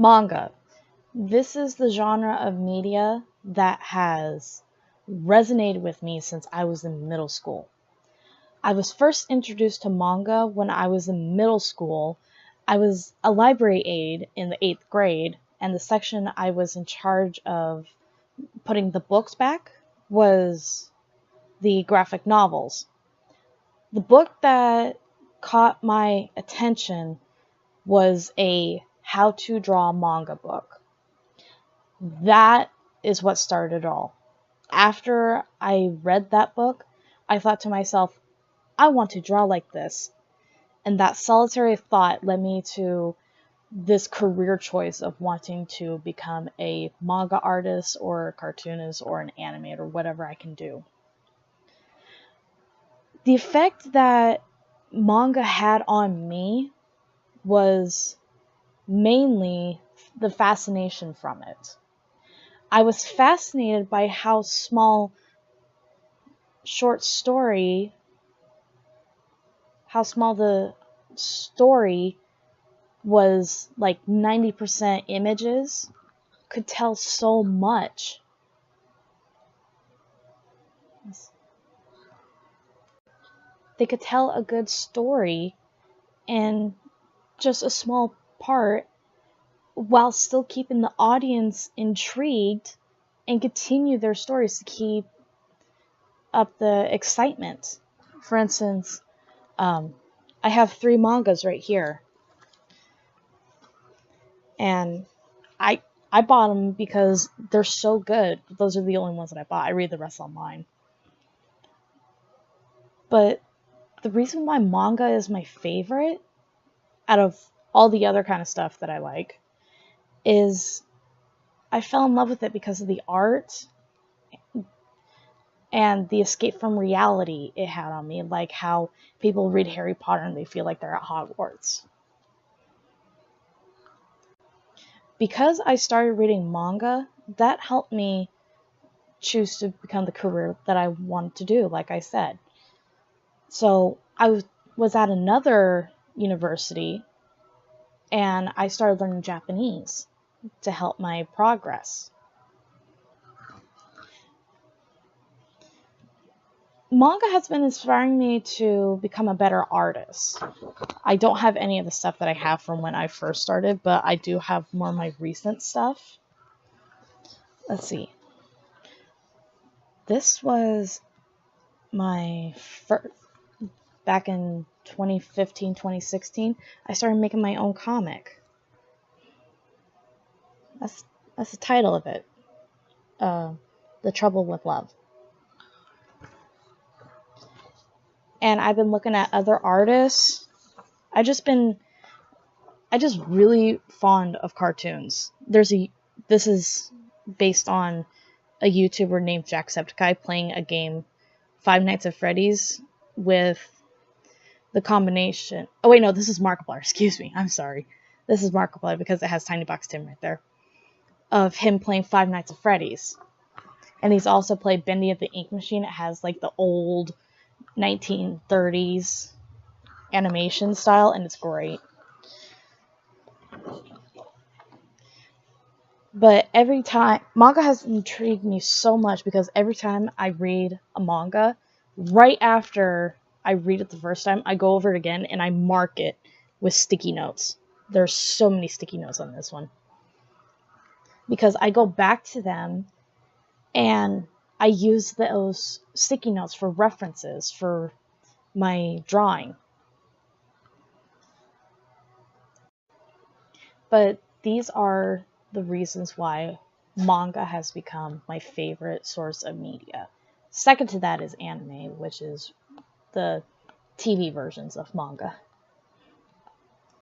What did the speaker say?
Manga. This is the genre of media that has resonated with me since I was in middle school. I was first introduced to manga when I was in middle school. I was a library aide in the 8th grade, and the section I was in charge of putting the books back was the graphic novels. The book that caught my attention was a how to draw manga book. That is what started it all. After I read that book, I thought to myself, I want to draw like this. And that solitary thought led me to this career choice of wanting to become a manga artist or a cartoonist or an animator, whatever I can do. The effect that manga had on me was mainly the fascination from it. I was fascinated by how small the story was, like 90% images, could tell so much. They could tell a good story in just a small part while still keeping the audience intrigued and continue their stories to keep up the excitement. For instance, I have 3 mangas right here, and I bought them because they're so good. Those are the only ones that I bought. I read the rest online. But the reason why manga is my favorite out of all the other kind of stuff that I like is I fell in love with it because of the art and the escape from reality it had on me, like how people read Harry Potter and they feel like they're at Hogwarts. Because I started reading manga, that helped me choose to become the career that I wanted to do, like I said. So I was at another university, and I started learning Japanese to help my progress. Manga has been inspiring me to become a better artist. I don't have any of the stuff that I have from when I first started, but I do have more of my recent stuff. Let's see. This was my first, back in 2015, 2016, I started making my own comic. That's the title of it. The Trouble with Love. And I've been looking at other artists. I just really fond of cartoons. This is based on a YouTuber named Jacksepticeye playing a game, Five Nights at Freddy's, with the combination. Oh wait, no, this is Markiplier. Excuse me. I'm sorry. This is Markiplier because it has Tiny Box Tim right there. Of him playing Five Nights at Freddy's. And he's also played Bendy of the Ink Machine. It has like the old 1930s animation style, and it's great. But every time, manga has intrigued me so much because every time I read a manga, right after I read it the first time, I go over it again and I mark it with sticky notes. There's so many sticky notes on this one. Because I go back to them and I use those sticky notes for references for my drawing. But these are the reasons why manga has become my favorite source of media. Second to that is anime, which is the TV versions of manga.